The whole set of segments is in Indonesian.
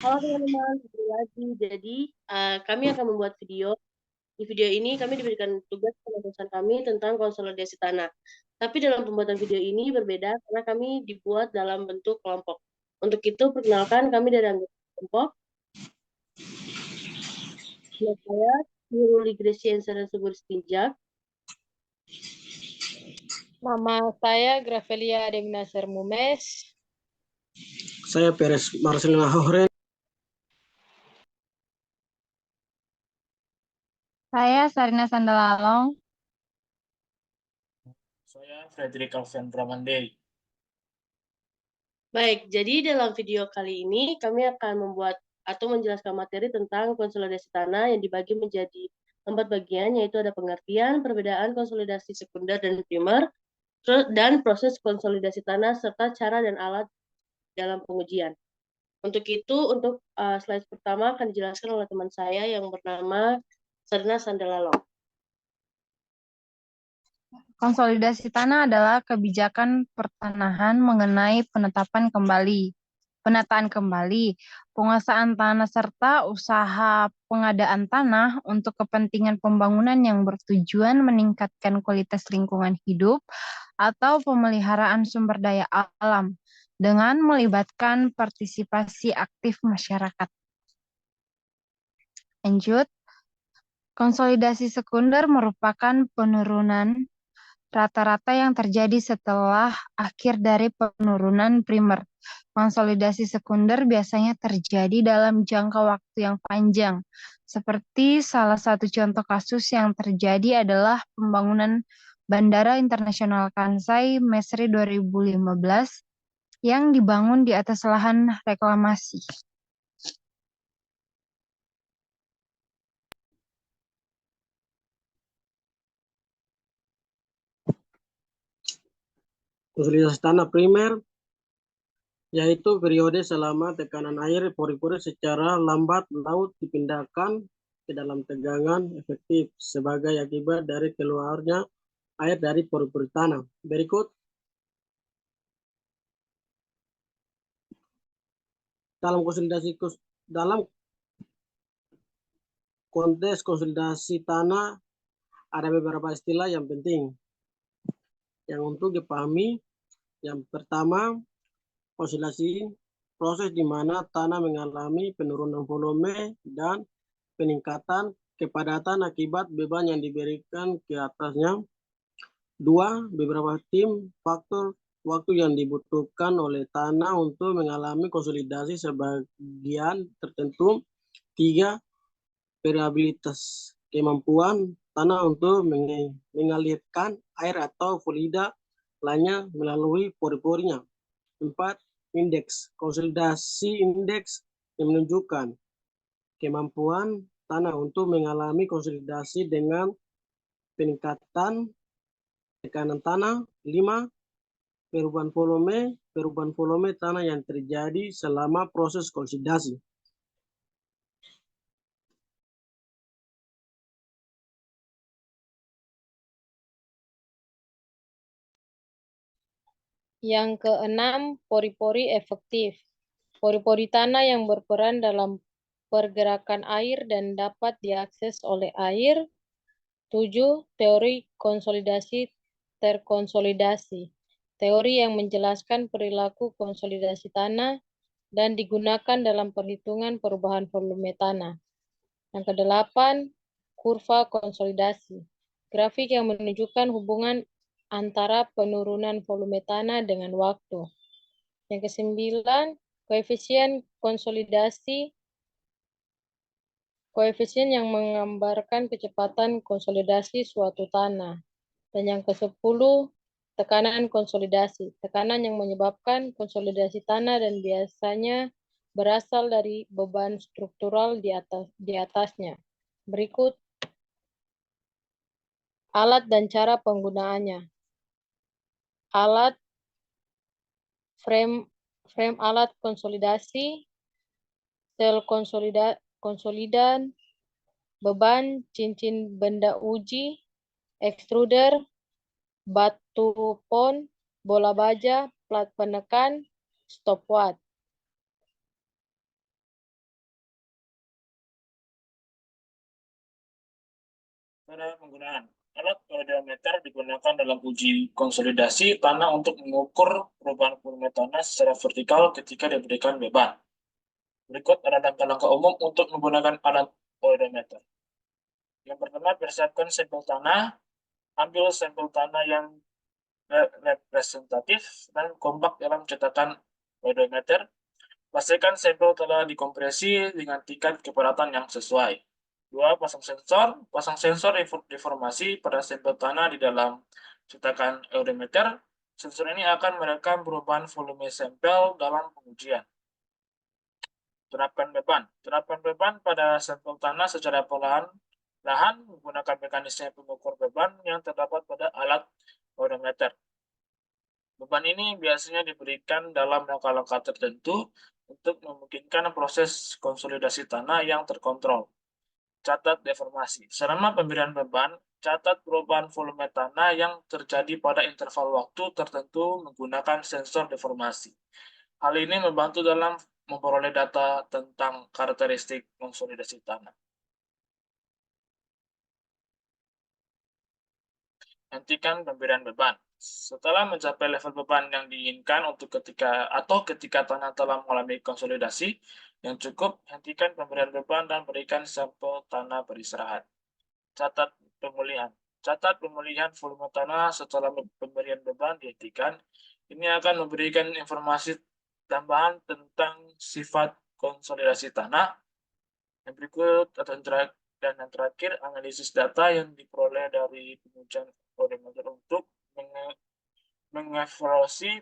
Halo teman-teman, kembali lagi. Jadi, kami akan membuat video. Di video ini kami diberikan tugas sama dosen kami tentang konsolidasi tanah. Tapi dalam pembuatan video ini berbeda karena kami dibuat dalam bentuk kelompok. Untuk itu, perkenalkan kami dari anggota kelompok. Nama saya Nuruli Gresiensa dan Subur Stinjak. Nama saya Gravelia Degnasar Mumes. Saya Peres Marcelina Horen. Saya Sarina Sandalalong. Saya Frederick Alfian Pramandei. Baik, jadi dalam video kali ini kami akan membuat atau menjelaskan materi tentang konsolidasi tanah yang dibagi menjadi 4 bagian, yaitu ada pengertian, perbedaan konsolidasi sekunder dan primer, dan proses konsolidasi tanah, serta cara dan alat dalam pengujian. Untuk itu, untuk slide pertama akan dijelaskan oleh teman saya yang bernama Sarina Sandalalong. Konsolidasi tanah adalah kebijakan pertanahan mengenai penataan kembali, penguasaan tanah serta usaha pengadaan tanah untuk kepentingan pembangunan yang bertujuan meningkatkan kualitas lingkungan hidup atau pemeliharaan sumber daya alam dengan melibatkan partisipasi aktif masyarakat. Lanjut, konsolidasi sekunder merupakan penurunan rata-rata yang terjadi setelah akhir dari penurunan primer. Konsolidasi sekunder biasanya terjadi dalam jangka waktu yang panjang. Seperti salah satu contoh kasus yang terjadi adalah pembangunan Bandara Internasional Kansai Mesri 2015 yang dibangun di atas lahan reklamasi. Konsolidasi tanah primer yaitu periode selama tekanan air pori-pori secara lambat laut dipindahkan ke dalam tegangan efektif sebagai akibat dari keluarnya air dari pori-pori tanah. Berikut dalam konteks konsolidasi tanah ada beberapa istilah yang penting yang untuk dipahami. Yang pertama, konsolidasi proses di mana tanah mengalami penurunan volume dan peningkatan kepadatan akibat beban yang diberikan ke atasnya. Dua, beberapa tim faktor waktu yang dibutuhkan oleh tanah untuk mengalami konsolidasi sebagian tertentu. Tiga, variabilitas kemampuan tanah untuk mengalirkan air atau fluida lainnya melalui pori-porinya. Empat, indeks konsolidasi indeks yang menunjukkan kemampuan tanah untuk mengalami konsolidasi dengan peningkatan tekanan tanah. Lima, perubahan volume tanah yang terjadi selama proses konsolidasi. Yang keenam, pori-pori efektif. Pori-pori tanah yang berperan dalam pergerakan air dan dapat diakses oleh air. 7. Teori konsolidasi terkonsolidasi. Teori yang menjelaskan perilaku konsolidasi tanah dan digunakan dalam perhitungan perubahan volume tanah. Yang kedelapan, kurva konsolidasi. Grafik yang menunjukkan hubungan antara penurunan volume tanah dengan waktu. Yang kesembilan, koefisien konsolidasi. Koefisien yang menggambarkan kecepatan konsolidasi suatu tanah. Dan yang ke-10, tekanan konsolidasi. Tekanan yang menyebabkan konsolidasi tanah dan biasanya berasal dari beban struktural di atasnya. Berikut alat dan cara penggunaannya. Alat frame alat konsolidasi, sel konsolidan, beban, cincin benda uji, ekstruder, batu pon, bola baja, plat penekan, stopwatch. Pada penggunaan alat aerometer digunakan dalam uji konsolidasi tanah untuk mengukur perubahan volume tanah secara vertikal ketika diberikan beban. Berikut ada langkah-langkah umum untuk menggunakan alat aerometer. Yang pertama, persiapkan sampel tanah. Ambil sampel tanah yang representatif dan kompak dalam cetakan odometer. Pastikan sampel telah dikompresi dengan tingkat kepadatan yang sesuai. 2. Pasang sensor. Pasang sensor deformasi pada sampel tanah di dalam cetakan odometer. Sensor ini akan merekam perubahan volume sampel dalam pengujian. Terapkan beban. Terapkan beban pada sampel tanah secara perlahan menggunakan mekanisme pengukur beban yang terdapat pada alat odometer. Beban ini biasanya diberikan dalam langkah-langkah tertentu untuk memungkinkan proses konsolidasi tanah yang terkontrol. Catat deformasi. Selama pemberian beban, catat perubahan volume tanah yang terjadi pada interval waktu tertentu menggunakan sensor deformasi. Hal ini membantu dalam memperoleh data tentang karakteristik konsolidasi tanah. Hentikan pemberian beban. Setelah mencapai level beban yang diinginkan ketika tanah telah mengalami konsolidasi yang cukup, hentikan pemberian beban dan berikan sampel tanah beristirahat. Catat pemulihan. Catat pemulihan volume tanah setelah pemberian beban dihentikan. Ini akan memberikan informasi tambahan tentang sifat konsolidasi tanah. Yang berikut dan yang terakhir, analisis data yang diperoleh dari pengujian odometer untuk mengevaluasi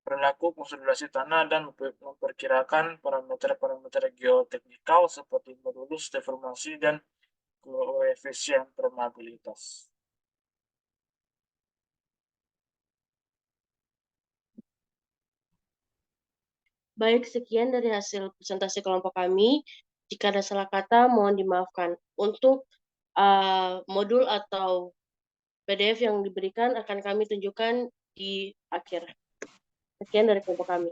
perilaku konsolidasi tanah dan memperkirakan parameter-parameter geoteknikal seperti modulus deformasi dan koefisien permeabilitas. Baik, sekian dari hasil presentasi kelompok kami. Jika ada salah kata, mohon dimaafkan. Untuk modul atau PDF yang diberikan akan kami tunjukkan di akhir. Sekian dari kelompok kami.